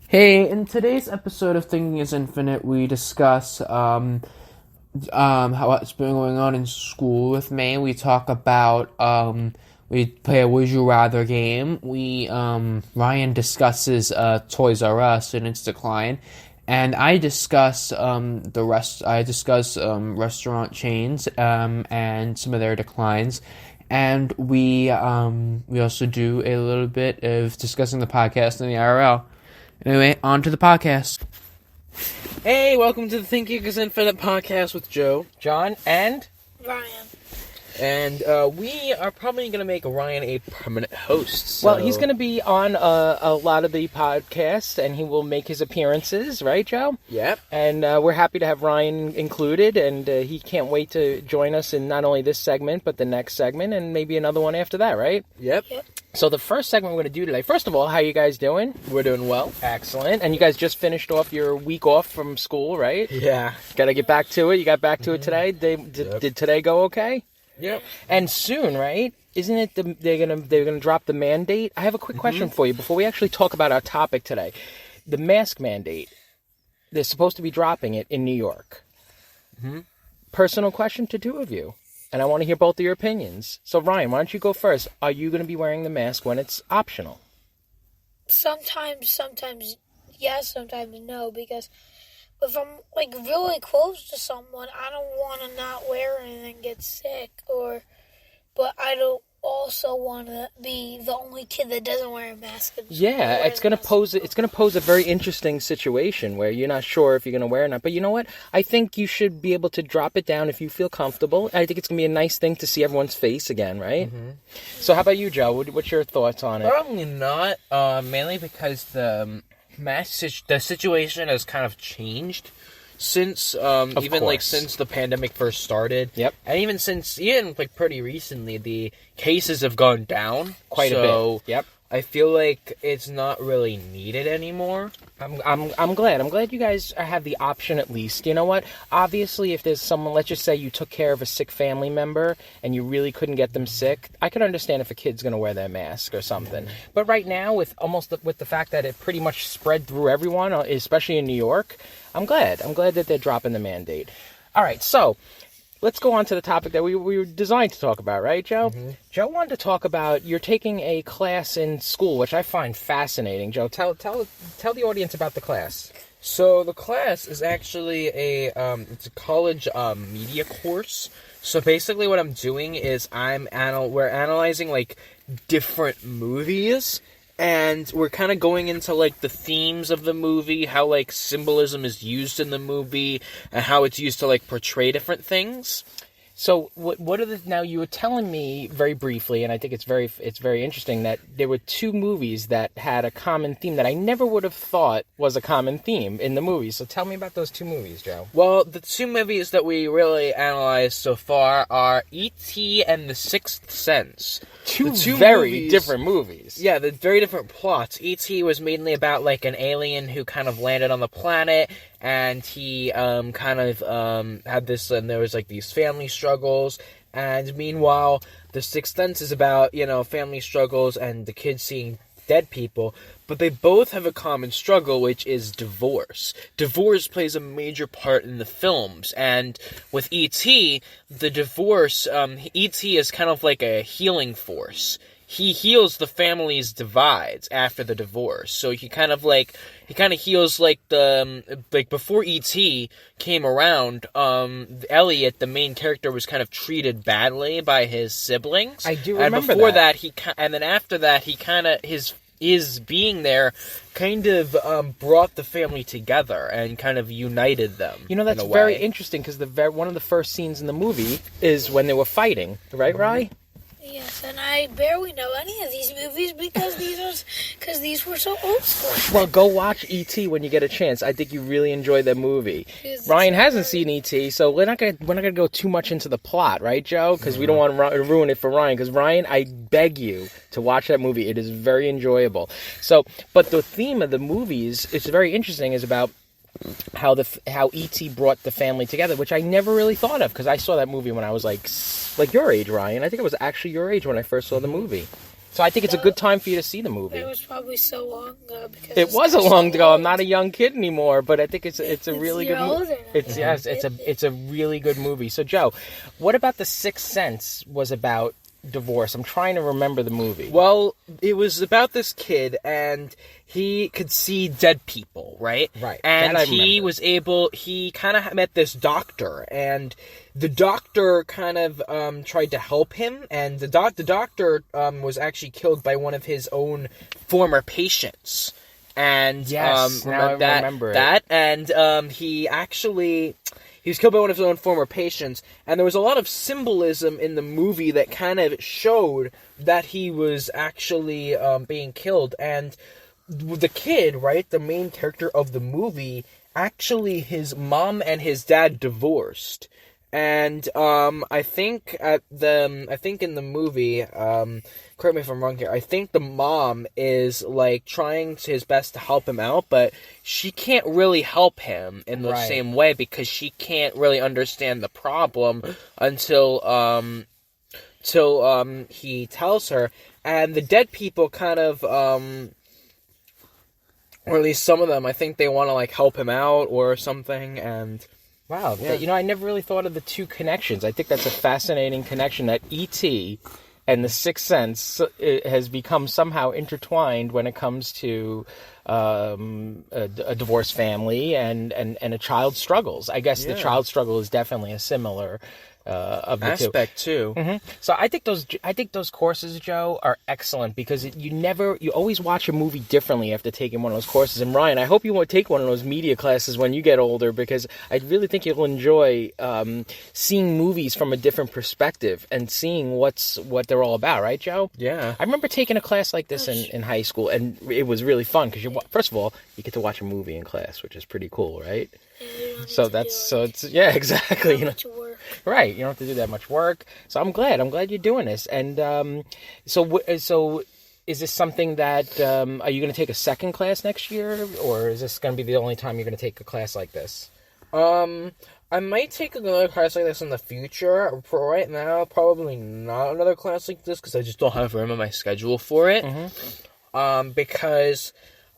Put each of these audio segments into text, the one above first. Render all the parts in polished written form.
Hey, in today's episode of Thinking is Infinite, we discuss how it's been going on in school with me. We talk about we play a Would You Rather game. Ryan discusses Toys R Us and its decline, and I discuss restaurant chains and some of their declines. And we also do a little bit of discussing the podcast and the IRL. Anyway, on to the podcast. Hey, welcome to the Thinking is Infinite podcast with Joe, John, and Ryan. And we are probably going to make Ryan a permanent host. So. Well, he's going to be on a lot of the podcasts, and he will make his appearances, right, Joe? Yep. And we're happy to have Ryan included, and he can't wait to join us in not only this segment, but the next segment, and maybe another one after that, right? Yep. So the first segment we're going to do today, first of all, how you guys doing? We're doing well. Excellent. And you guys just finished off your week off from school, right? Yeah. Got to get back to it. You got back to it today? Did today go okay? Yep. And soon, right? Isn't it they're gonna drop the mandate? I have a quick question for you before we actually talk about our topic today. The mask mandate. They're supposed to be dropping it in New York. Mm-hmm. Personal question to two of you, and I want to hear both of your opinions. So Ryan, why don't you go first? Are you going to be wearing the mask when it's optional? Sometimes yes, sometimes no, because if I'm really close to someone, I don't want to not wear it and then get sick, but I don't also want to be the only kid that doesn't wear a mask. Yeah, it's going to pose a very interesting situation where you're not sure if you're going to wear it or not. But you know what? I think you should be able to drop it down if you feel comfortable. I think it's going to be a nice thing to see everyone's face again, right? Mm-hmm. So how about you, Joe? What's your thoughts on it? Probably not, mainly because the situation has kind of changed since since the pandemic first started. Yep. And even pretty recently, the cases have gone down quite a bit. Yep. I feel like it's not really needed anymore. I'm glad. I'm glad you guys have the option at least. You know what? Obviously, if there's someone, let's just say you took care of a sick family member and you really couldn't get them sick, I could understand if a kid's going to wear their mask or something. But right now, with the fact that it pretty much spread through everyone, especially in New York, I'm glad. I'm glad that they're dropping the mandate. All right, so let's go on to the topic that we were designed to talk about, right, Joe? Mm-hmm. Joe wanted to talk about you're taking a class in school, which I find fascinating. Joe, tell the audience about the class. So the class is actually it's a college media course. So basically, what I'm doing is we're analyzing different movies. And we're kind of going into, the themes of the movie, how, symbolism is used in the movie, and how it's used to, portray different things. So, what are now, you were telling me very briefly, and I think it's very interesting, that there were two movies that had a common theme that I never would have thought was a common theme in the movie. So tell me about those two movies, Joe. Well, the two movies that we really analyzed so far are E.T. and The Sixth Sense. Two very different movies. Yeah, they're very different plots. E.T. was mainly about, an alien who kind of landed on the planet, and he had this, and there was, these family struggles, and meanwhile, The Sixth Sense is about, family struggles and the kids seeing dead people, but they both have a common struggle, which is divorce. Divorce plays a major part in the films, and with E.T., the divorce, E.T. is kind of like a healing force. He heals the family's divides after the divorce. So he kind of heals before E.T. came around, Elliot, the main character, was kind of treated badly by his siblings. I do remember that. And before that, and then after that, he kind of, his being there kind of brought the family together and kind of united them. You know, that's very interesting because one of the first scenes in the movie is when they were fighting, right, Rye? Yes, and I barely know any of these movies because these were so old school. Well, go watch E.T. when you get a chance. I think you really enjoy that movie. Ryan hasn't seen E.T., so we're not gonna go too much into the plot, right, Joe? Because we don't want to ruin it for Ryan. Because Ryan, I beg you to watch that movie. It is very enjoyable. So, but the theme of the movies, it's very interesting, is about how E.T. brought the family together, which I never really thought of because I saw that movie when I was like your age, Ryan. I think it was actually your age when I first saw the movie. So I think it's a good time for you to see the movie. It was probably so long ago because It was a long ago. I'm not a young kid anymore, but I think it's a really good movie. It's a really good movie. So Joe, what about The Sixth Sense was about divorce? I'm trying to remember the movie. Well, it was about this kid, and he could see dead people, right? Right. And That I he remember. he kind of met this doctor, and the doctor kind of tried to help him, and the doctor was actually killed by one of his own former patients. And Yes, now I remember that, and he was killed by one of his own former patients, and there was a lot of symbolism in the movie that kind of showed that he was actually being killed. And the kid, right, the main character of the movie, actually his mom and his dad divorced. And I think in the movie, correct me if I'm wrong here, I think the mom is like trying his best to help him out, but she can't really help him in the same way because she can't really understand the problem until he tells her. And the dead people kind of or at least some of them, I think they want to like help him out or something. And Wow, yeah. I never really thought of the two connections. I think that's a fascinating connection, that E.T. and The Sixth Sense has become somehow intertwined when it comes to a divorced family and a child's struggles. I guess the child struggle is definitely a similar of the aspect too. Mm-hmm. So I think those courses, Joe, are excellent because you always watch a movie differently after taking one of those courses. And Ryan, I hope you won't take one of those media classes when you get older, because I really think you'll enjoy seeing movies from a different perspective and seeing what they're all about, right, Joe? Yeah. I remember taking a class like this in high school, and it was really fun because first of all, you get to watch a movie in class, which is pretty cool, right? Exactly. Right, you don't have to do that much work. So I'm glad you're doing this. And so is this something that are you going to take a second class next year, or is this going to be the only time you're going to take a class like this? I might take another class like this in the future. For right now, probably not another class like this because I just don't have room on my schedule for it. Mm-hmm. Because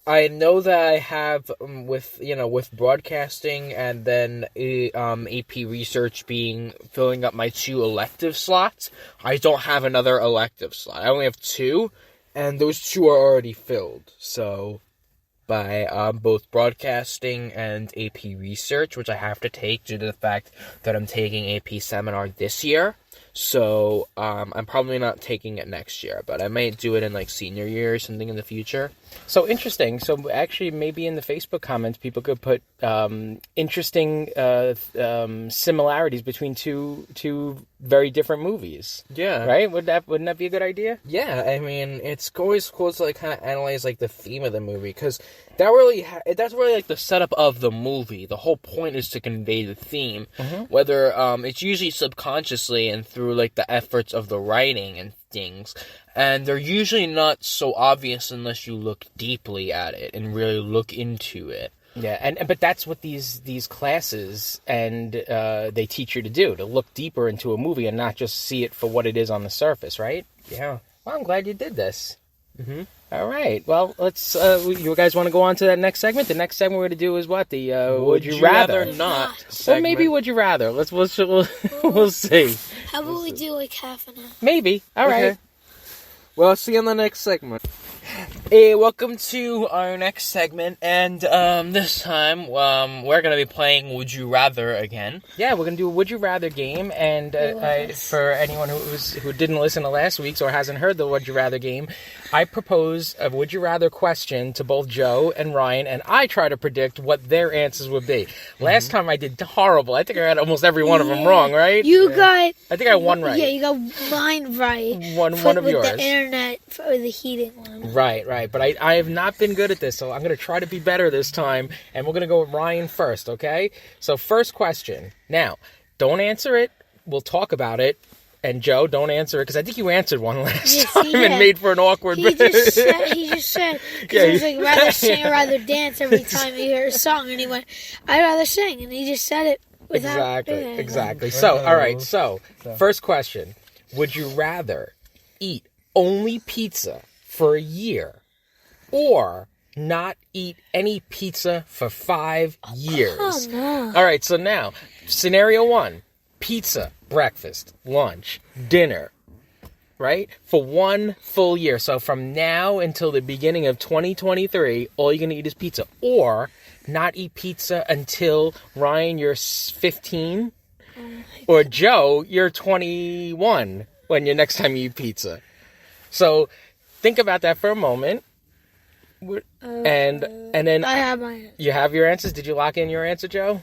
I know that I have with broadcasting and then AP research filling up my 2 elective slots. I don't have another elective slot. I only have 2, and those 2 are already filled. So by both broadcasting and AP research, which I have to take due to the fact that I'm taking AP seminar this year. So I'm probably not taking it next year, but I might do it in like senior year or something in the future. So interesting. So actually, maybe in the Facebook comments, people could put interesting similarities between two very different movies. Yeah. Right? Wouldn't that be a good idea? Yeah. I mean, it's always cool to like kind of analyze like the theme of the movie because that's really like the setup of the movie. The whole point is to convey the theme, whether it's usually subconsciously and through like the efforts of the writing and things. And they're usually not so obvious unless you look deeply at it and really look into it. Yeah, but that's what these classes and they teach you to do, to look deeper into a movie and not just see it for what it is on the surface, right? Yeah. Well, I'm glad you did this. Mm-hmm. All right. Well, let's. You guys want to go on to that next segment? The next segment we're going to do is what? The would you rather not? Well, maybe would you rather. We'll see. How about we do like half an hour? Maybe. All right. Okay. Well, see you on the next segment. Hey, welcome to our next segment, and this time we're going to be playing Would You Rather again. Yeah, we're going to do a Would You Rather game, and for anyone who didn't listen to last week's or hasn't heard the Would You Rather game, I propose a Would You Rather question to both Joe and Ryan, and I try to predict what their answers would be. Last time I did horrible. I think I got almost every one of them wrong, right? I think I won right. Yeah, you got mine right. One of yours. With the internet for the heating one. Right. But I have not been good at this, so I'm going to try to be better this time, and we're going to go with Ryan first, okay? So first question. Now, don't answer it. We'll talk about it. And Joe, don't answer it, because I think you answered one last time and made for an awkward He just said, because I was like, rather sing or rather dance every time you hear a song. And he went, I'd rather sing. And he just said it without Exactly. So, all right. So, first question. Would you rather eat only pizza for a year, or not eat any pizza for 5 years. Come on. All right, so now, scenario 1, pizza, breakfast, lunch, dinner, right? For 1 full year. So from now until the beginning of 2023, all you're going to eat is pizza. Or not eat pizza until, Ryan, you're 15, or Joe, you're 21 when your next time you eat pizza. So think about that for a moment. And then I have my answer. you have your answers. Did you lock in your answer, Joe?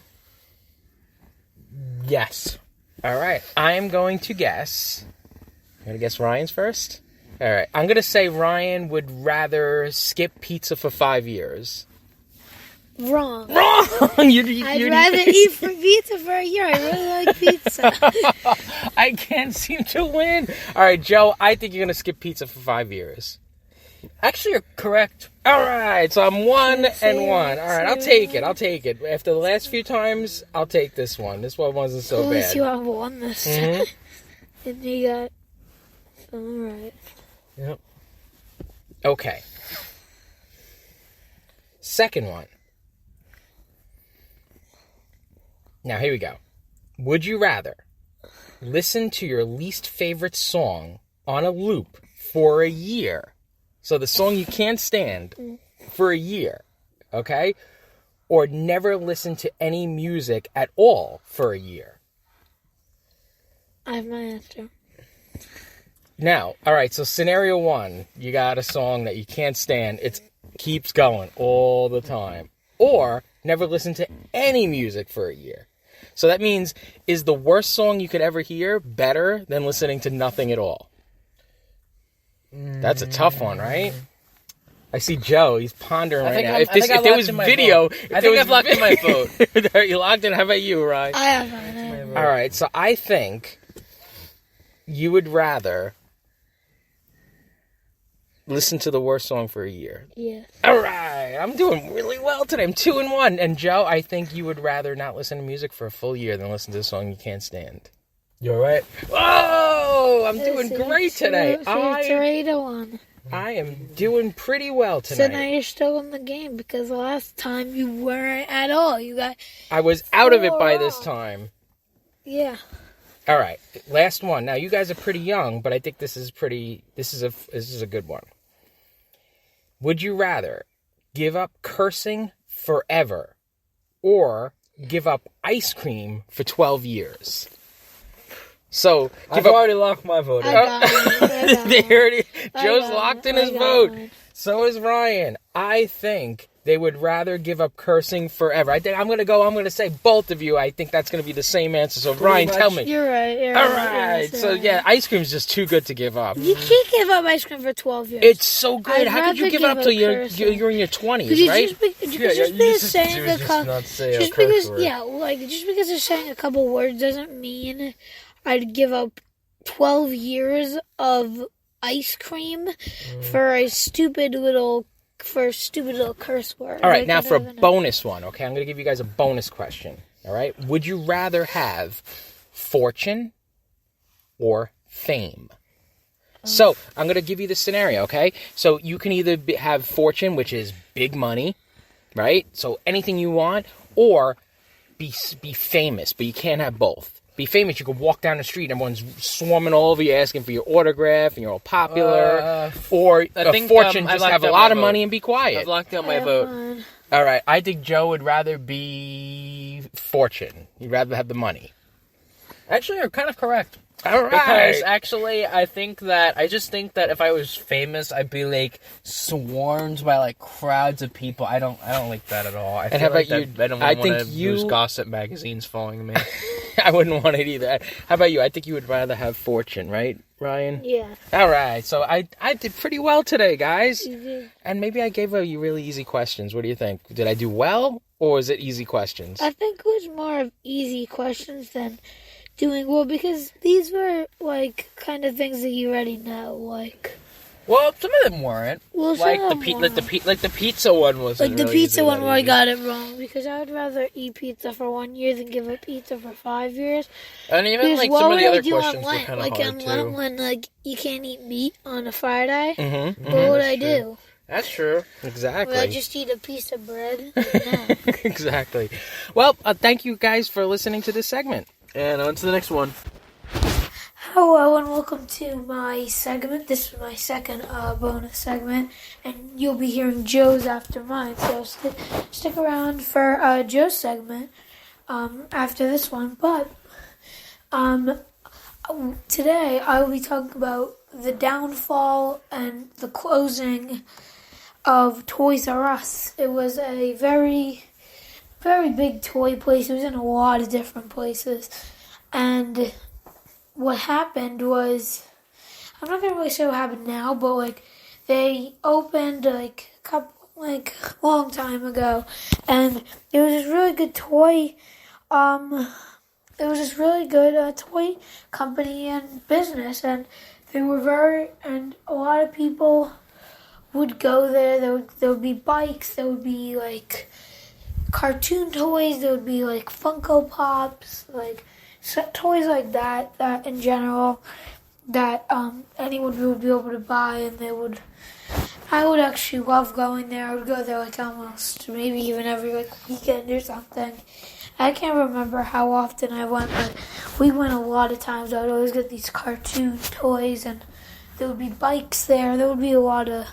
Yes. All right. I'm going to guess. I'm going to guess Ryan's first. All right. I'm going to say Ryan would rather skip pizza for 5 years. Wrong. Wrong! I'd rather eat for pizza for a year. I really like pizza. I can't seem to win. All right, Joe, I think you're going to skip pizza for 5 years. Actually, you're correct. All right, so I'm 1 and Say 1. All right, I'll take it. After the last few times, I'll take this one. This one wasn't so At least bad. you have one this time. And you got something right. Yep. Okay. Second one. Now, here we go. Would you rather listen to your least favorite song on a loop for a year? So the song you can't stand for a year, okay? Or never listen to any music at all for a year? I have my answer. Now, all right, so scenario 1, you got a song that you can't stand. It keeps going all the time. Or never listen to any music for a year. So that means, is the worst song you could ever hear better than listening to nothing at all? That's a tough one, right? I see Joe. He's pondering right now. If there was video... I think I've locked in my vote. You locked in? How about you, Ryan? I have mine. All right, so I think you would rather listen to the worst song for a year. Yes. All right, I'm doing really well today. I'm 2 and 1. And Joe, I think you would rather not listen to music for a full year than listen to a song you can't stand. You're right. Oh, I'm doing great today. 3-1. I am doing pretty well So now tonight. you're still in the game because last time you weren't at all. You got I was out of it by 4 this wrong. time. Yeah. All right, last one. Now you guys are pretty young, but I think this is a good one. Would you rather give up cursing forever or give up ice cream for 12 years? So, I've already locked my vote in. Joe's locked in his vote. So is Ryan. I think they would rather give up cursing forever. I'm going to say both of you. I think that's going to be the same answer. So, Ryan, tell me. You're right. All right. So, yeah, ice cream's just too good to give up. You can't give up ice cream for 12 years. It's so good. I'd How could you rather give it up till you're cursing. in your 20s, right? Just because they're saying a couple words doesn't mean I'd give up 12 years of ice cream for a stupid little curse word. All right, now for a bonus one, okay? I'm going to give you guys a bonus question, all right? Would you rather have fortune or fame? So, I'm going to give you the scenario, okay? So, you can either have fortune, which is big money, right? So, anything you want, or be famous, but you can't have both. Be famous, you could walk down the street, everyone's swarming all over you asking for your autograph, and you're all popular. Or a fortune, just have a lot of money and be quiet. I've locked down my vote. All right, I think Joe would rather be fortune. He'd rather have the money. Actually, you're kind of correct. All right. Because actually, I just think that if I was famous, I'd be like swarmed by like crowds of people. I don't like that at all. I how about you? I don't I want think to lose gossip magazines following me. I wouldn't want it either. How about you? I think you would rather have fortune, right, Ryan? Yeah. All right, so I did pretty well today, guys. You did. And maybe I gave you really easy questions. What do you think? Did I do well, or was it easy questions? I think it was more of easy questions than doing well because these were like kind of things that you already know. Like Well, some of them weren't. Well, Like some the of like them the pizza one wasn't. like the really pizza easy, one that where I easy. got it wrong because I would rather eat pizza for 1 year than give up pizza for 5 years. And even Because like what some of would the I other do on questions were Lent? kind of Like hard on too. Lent when like you can't eat meat on a Friday. Mm-hmm. What would I do? That's true. Exactly. Would I just eat a piece of bread? No. Exactly. Well, thank you guys for listening to this segment. And on to the next one. Hello and welcome to my segment. This is my second bonus segment, and you'll be hearing Joe's after mine. So stick around for Joe's segment after this one. But today I will be talking about the downfall and the closing of Toys R Us. It was a very, very big toy place. It was in a lot of different places, and what happened was, I'm not gonna really say what happened now, but like they opened like a long time ago, and it was this really good toy. It was this really good toy company and business, and they were and a lot of people would go there. There would be bikes. There would be like cartoon toys. There would be like Funko Pops, like. So, toys like that in general, that anyone would be able to buy, and I would actually love going there. I would go there like almost maybe even every like weekend or something. I can't remember how often I went, but we went a lot of times. I would always get these cartoon toys, and there would be bikes there. There would be a lot of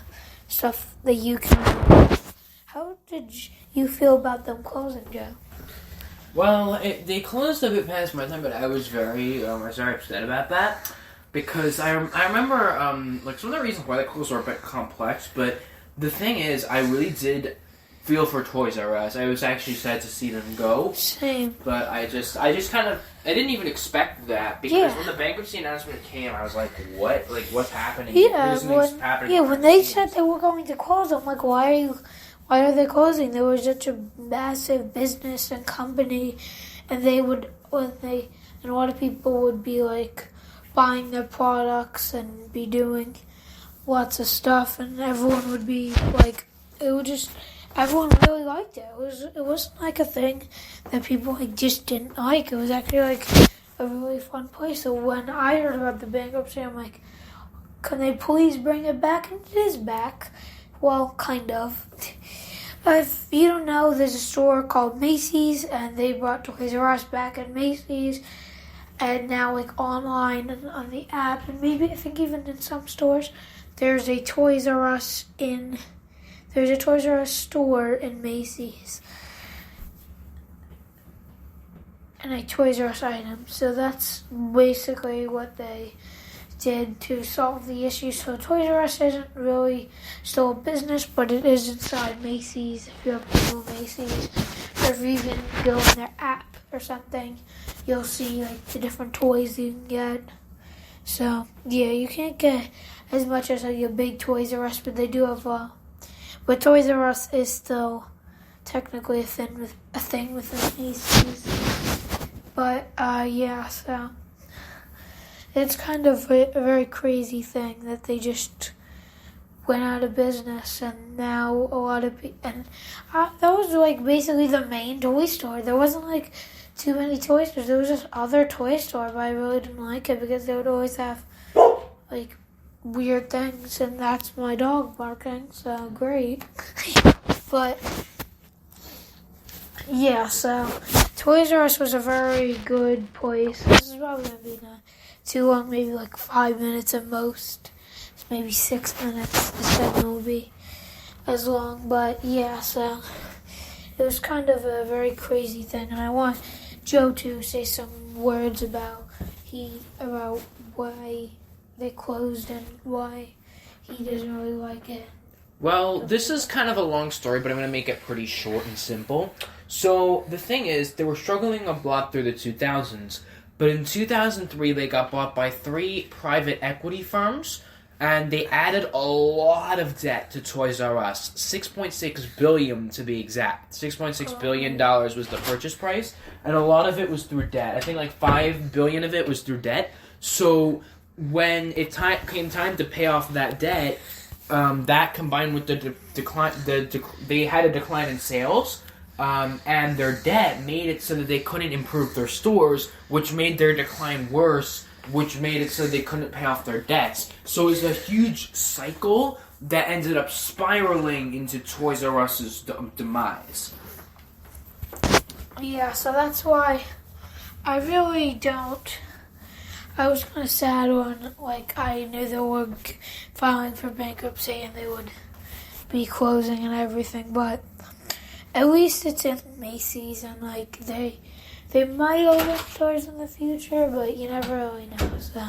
stuff that you can do. How did you feel about them closing, Joe? Well, they closed a bit past my time, but I was very upset about that because I remember like some of the reasons why they closed are a bit complex. But the thing is, I really did feel for Toys R Us. I was actually sad to see them go. Same. But I just kind of I didn't even expect that because when the bankruptcy announcement came, I was like, what? Like what's happening? Yeah, happening when they said they were going to close, I'm like, why are they closing? They were such a massive business and company, and a lot of people would be like buying their products and be doing lots of stuff, and everyone would be like, everyone really liked it. It wasn't like a thing that people like just didn't like. It was actually like a really fun place. So when I heard about the bankruptcy, I'm like, can they please bring it back? And it is back. Well, kind of. If you don't know, there's a store called Macy's, and they brought Toys R Us back at Macy's, and now like online and on the app, and maybe I think even in some stores, there's a Toys R Us store in Macy's, and a Toys R Us item. So that's basically what they did to solve the issue. So Toys R Us isn't really still a business, but it is inside Macy's. If you have to go to Macy's, or if you even go in their app or something, you'll see like the different toys you can get. So yeah, you can't get as much as like a big Toys R Us, but they do have but Toys R Us is still technically a thing within Macy's. But yeah, so it's kind of a very crazy thing that they just went out of business, and now a lot of people. And that was like basically the main toy store. There wasn't like too many toy stores. There was this other toy store, but I really didn't like it because they would always have like weird things, and that's my dog barking. So great, but yeah. So Toys R Us was a very good place. This is probably gonna be too long, maybe like 5 minutes at most. It's maybe 6 minutes. The segment will be as long, but yeah, so it was kind of a very crazy thing, and I want Joe to say some words about why they closed and why he doesn't really like it. Well, this is kind of a long story, but I'm going to make it pretty short and simple. So, the thing is, they were struggling a lot through the 2000s. But in 2003, they got bought by 3 private equity firms, and they added a lot of debt to Toys R Us. $6.6 billion to be exact. $6.6 billion was the purchase price, and a lot of it was through debt. I think like $5 billion of it was through debt. So when it came time to pay off that debt, that combined with the decline, they had a decline in sales, and their debt made it so that they couldn't improve their stores, which made their decline worse, which made it so they couldn't pay off their debts. So it was a huge cycle that ended up spiraling into Toys R Us's demise. Yeah, so that's why I really don't. I was kind of sad when, like, I knew they were filing for bankruptcy and they would be closing and everything, but at least it's in Macy's and, like, they might open stores in the future, but you never really know, so.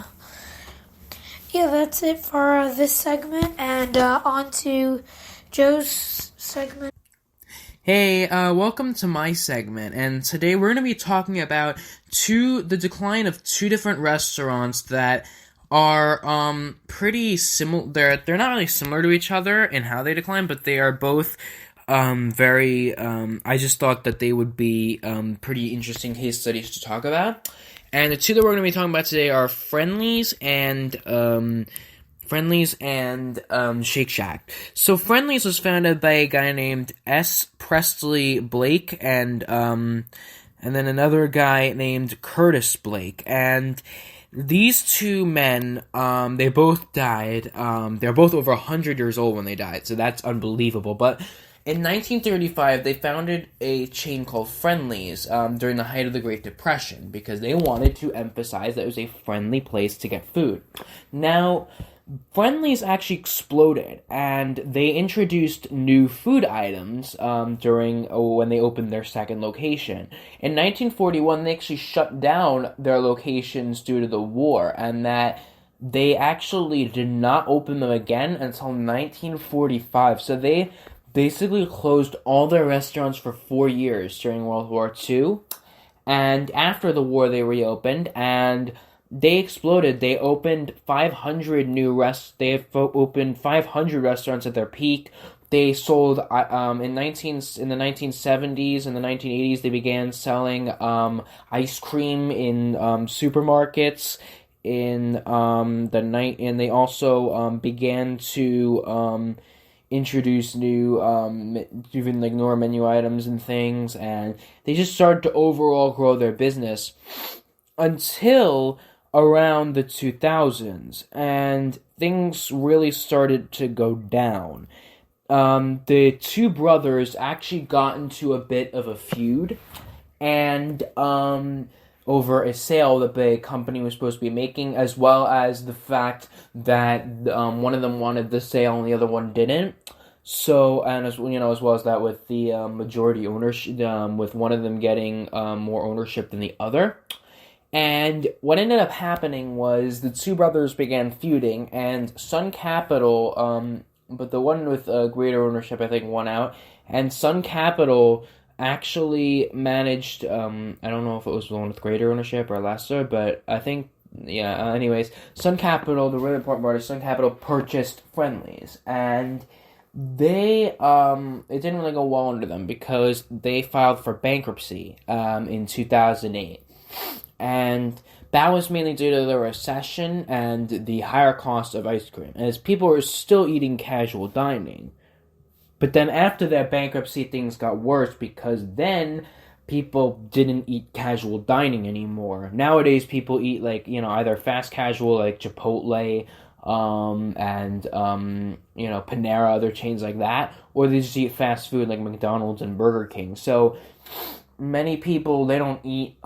Yeah, that's it for this segment, and on to Joe's segment. Hey, welcome to my segment, and today we're going to be talking about the decline of two different restaurants that are pretty similar. They're not really similar to each other in how they decline, but they are both very. I just thought that they would be pretty interesting case studies to talk about. And the two that we're going to be talking about today are Friendly's and Shake Shack. So Friendly's was founded by a guy named S. Presley Blake and then another guy named Curtis Blake. And these two men, they both died. They're both over 100 years old when they died, so that's unbelievable. But in 1935, they founded a chain called Friendly's during the height of the Great Depression because they wanted to emphasize that it was a friendly place to get food. Now, Friendly's actually exploded, and they introduced new food items when they opened their second location. In 1941, they actually shut down their locations due to the war, and that they actually did not open them again until 1945. So they basically closed all their restaurants for 4 years during World War II, and after the war they reopened, and they exploded. They opened 500 They have opened 500 restaurants at their peak. They sold in the 1970s and the 1980s. They began selling ice cream in supermarkets. And they also began to introduce new even like newer menu items and things, and they just started to overall grow their business until around the 2000s, and things really started to go down. The two brothers actually got into a bit of a feud, and over a sale that the company was supposed to be making, as well as the fact that one of them wanted the sale and the other one didn't. So, and as well as that with the majority ownership, with one of them getting more ownership than the other. And what ended up happening was the two brothers began feuding, and Sun Capital, but the one with greater ownership, I think, won out. And Sun Capital actually managed, I don't know if it was the one with greater ownership or lesser, but I think, anyways, Sun Capital, the really important part is Sun Capital purchased Friendly's, and they, it didn't really go well under them because they filed for bankruptcy, in 2008. And that was mainly due to the recession and the higher cost of ice cream, as people were still eating casual dining. But then after that bankruptcy, things got worse because then people didn't eat casual dining anymore. Nowadays, people eat either fast casual like Chipotle, and Panera, other chains like that, or they just eat fast food like McDonald's and Burger King. So many people, they don't eat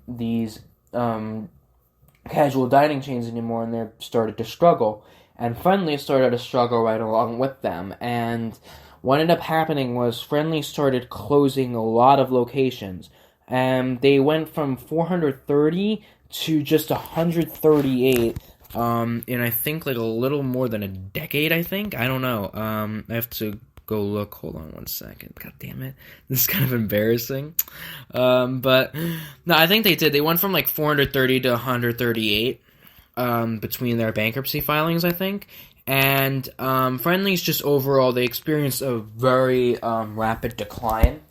these casual dining chains anymore, and they're started to struggle. And Friendly started to struggle right along with them. And what ended up happening was Friendly started closing a lot of locations. And they went from 430 to just 138 in I think like a little more than a decade, I think. I don't know. I have to go look. Hold on one second. God damn it. This is kind of embarrassing. But no, I think they did. They went from like 430 to 138 between their bankruptcy filings, I think. And Friendly's just overall, they experienced a very rapid decline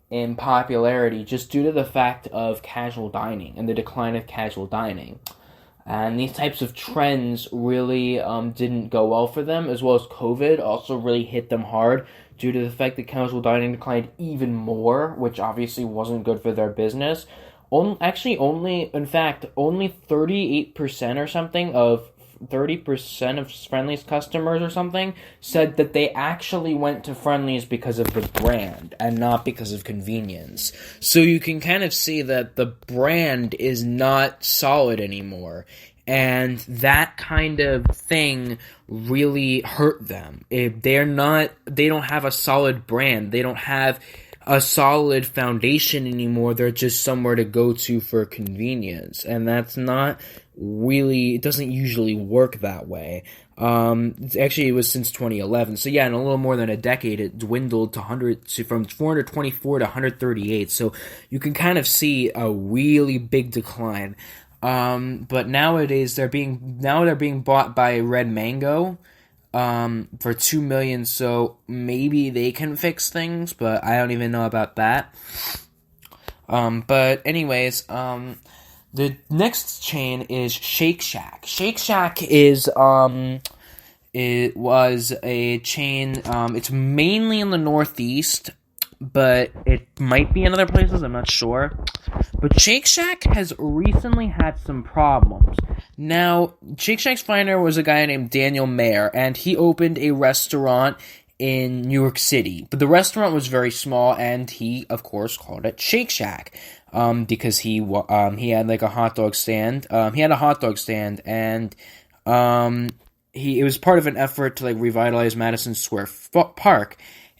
in popularity just due to the fact of casual dining and the decline of casual dining. And these types of trends really didn't go well for them, as well as COVID also really hit them hard due to the fact that casual dining declined even more, which obviously wasn't good for their business. Only 38% or something of 30% of Friendly's customers or something said that they actually went to Friendly's because of the brand and not because of convenience. So you can kind of see that the brand is not solid anymore. And that kind of thing really hurt them. If they don't have a solid brand. They don't have a solid foundation anymore. They're just somewhere to go to for convenience. And that's not really, it doesn't usually work that way. Actually, it was since 2011. So yeah, in a little more than a decade, it dwindled from 424 to 138. So you can kind of see a really big decline. But nowadays they're being bought by Red Mango, for $2 million, so maybe they can fix things, but I don't even know about that. But anyways, the next chain is Shake Shack. Shake Shack it was a chain, it's mainly in the Northeast, but it might be in other places, I'm not sure. But Shake Shack has recently had some problems. Now, Shake Shack's founder was a guy named Daniel Mayer, and he opened a restaurant in New York City. But the restaurant was very small, and he, of course, called it Shake Shack, because he had like a hot dog stand. He had a hot dog stand, and it was part of an effort to like revitalize Madison Square Park,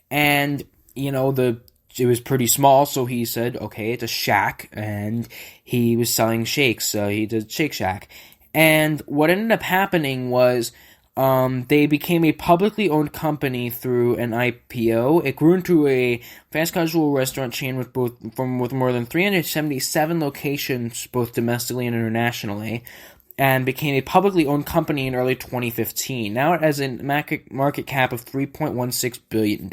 and it was pretty small, so he said, okay, it's a shack, and he was selling shakes, so he did Shake Shack. And what ended up happening was they became a publicly owned company through an IPO. It grew into a fast casual restaurant chain with more than 377 locations, both domestically and internationally, and became a publicly owned company in early 2015. Now it has a market cap of $3.16 billion.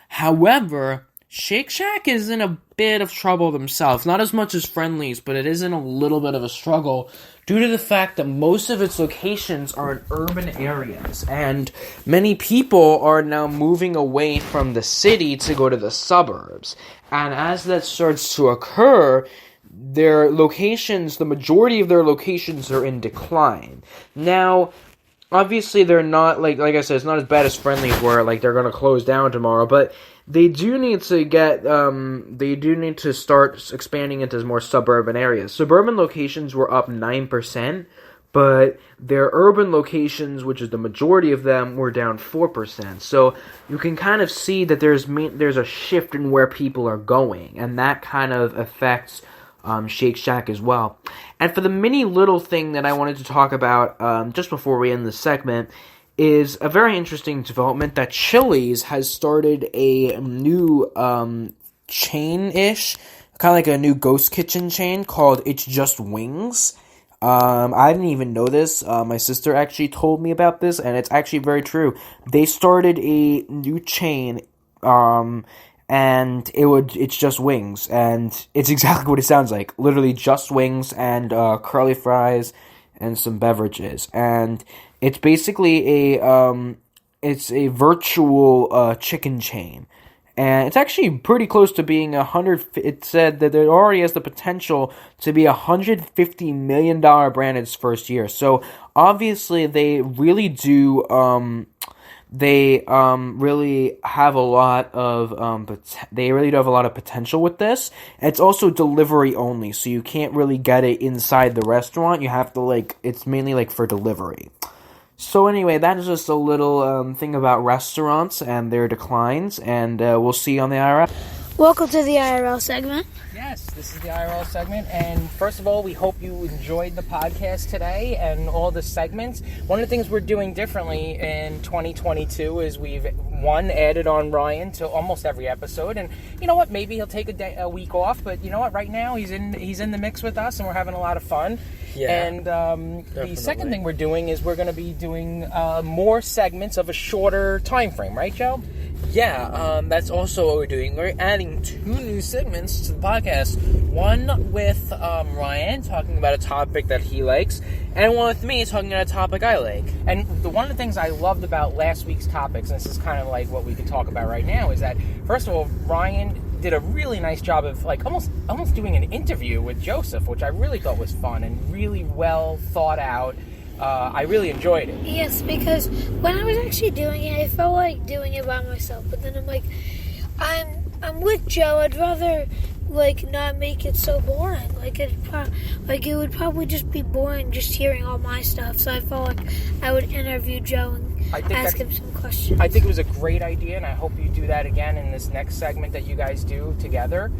However, Shake Shack is in a bit of trouble themselves. Not as much as Friendly's, but it is in a little bit of a struggle due to the fact that most of its locations are in urban areas, and many people are now moving away from the city to go to the suburbs. And as that starts to occur, the majority of their locations are in decline. Now, obviously they're not, like I said, it's not as bad as Friendly's where, they're gonna close down tomorrow, but they do need to start expanding into more suburban areas. Suburban locations were up 9%, but their urban locations, which is the majority of them, were down 4%. So you can kind of see that there's a shift in where people are going, and that kind of affects Shake Shack as well. And for the mini little thing that I wanted to talk about just before we end this segment is a very interesting development that Chili's has started a new chain-ish, kind of like a new ghost kitchen chain called It's Just Wings. I didn't even know this. My sister actually told me about this, and it's actually very true. They started a new chain, and it's just wings, and it's exactly what it sounds like. Literally just wings and curly fries and some beverages, and it's basically it's a virtual chicken chain, and it's actually pretty close to being 100. It said that it already has the potential to be $150 million brand in its first year. So obviously they really do. They really have a lot of they really do have a lot of potential with this. It's also delivery only, so you can't really get it inside the restaurant. You have to it's mainly for delivery. So anyway, that is just a little thing about restaurants and their declines, and we'll see you on the IRL. Welcome to the IRL segment. Yes, this is the IRL segment, and first of all, we hope you enjoyed the podcast today and all the segments. One of the things we're doing differently in 2022 is we've one added on Ryan to almost every episode, and you know what? Maybe he'll take a week off, but you know what? Right now he's in the mix with us, and we're having a lot of fun. Yeah, and the second thing we're doing is we're going to be doing more segments of a shorter time frame, right, Joe? Yeah, that's also what we're doing. We're adding 2 new segments to the podcast. One with Ryan, talking about a topic that he likes, and one with me, talking about a topic I like. And one of the things I loved about last week's topics, and this is kind of like what we could talk about right now, is that, first of all, Ryan did a really nice job of like almost doing an interview with Joseph, which I really thought was fun and really well thought out. I really enjoyed it. Yes, because when I was actually doing it, I felt like doing it by myself. But then I'm like, I'm with Joe. I'd rather like not make it so boring. Like it would probably just be boring just hearing all my stuff. So I felt like I would interview Joe and ask him some questions. I think it was a great idea, and I hope you do that again in this next segment that you guys do together,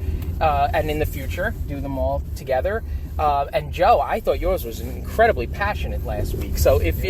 and in the future, do them all together. And Joe, I thought yours was incredibly passionate last week. So if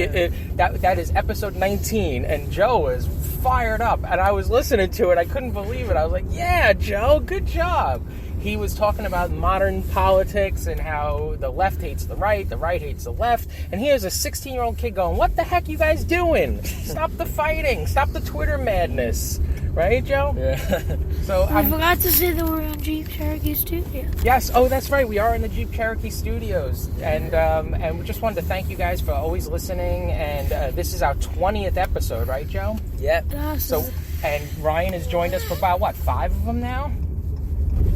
that is episode 19, and Joe was fired up, and I was listening to it, I couldn't believe it. I was like, "Yeah, Joe, good job." He was talking about modern politics and how the left hates the right hates the left, and here's a 16-year-old kid going, "What the heck you guys doing? Stop the fighting! Stop the Twitter madness!" Right, Joe? Yeah. So I forgot to say that we're on Jeep Cherokee Studios. Yes. Oh, that's right. We are in the Jeep Cherokee Studios, and we just wanted to thank you guys for always listening. And this is our 20th episode, right, Joe? Yep. Yes. So, and Ryan has joined us for about 5 of them now.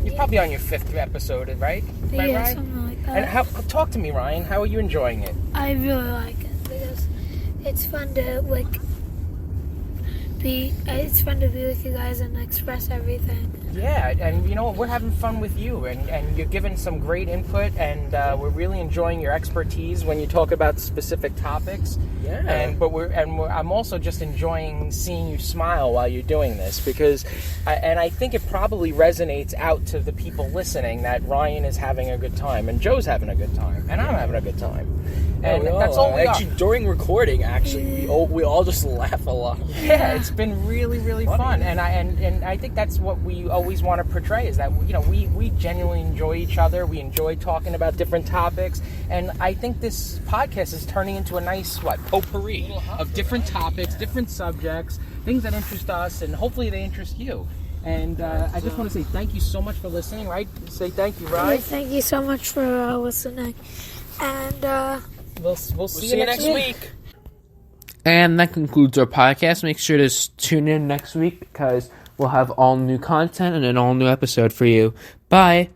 You're probably on your 5th episode, right? Yeah, Ryan? something like that. And talk to me, Ryan. How are you enjoying it? I really like it because it's fun to it's fun to be with you guys and express everything. Yeah, and you know what? We're having fun with you, and you're giving some great input, and we're really enjoying your expertise when you talk about specific topics. Yeah. I'm also just enjoying seeing you smile while you're doing this, because I think it probably resonates out to the people listening that Ryan is having a good time, and Joe's having a good time, and I'm having a good time. And that's all we actually are. during recording. We all just laugh a lot. Yeah, it's been really, really fun, and I think that's what we always want to portray, is that we genuinely enjoy each other. We enjoy talking about different topics, and I think this podcast is turning into a nice potpourri of different topics, different subjects, things that interest us, and hopefully they interest you. And I just want to say thank you so much for listening. Right? Say thank you, right? Yeah, thank you so much for listening, and we'll see you next week. And that concludes our podcast. Make sure to tune in next week because we'll have all new content and an all new episode for you. Bye.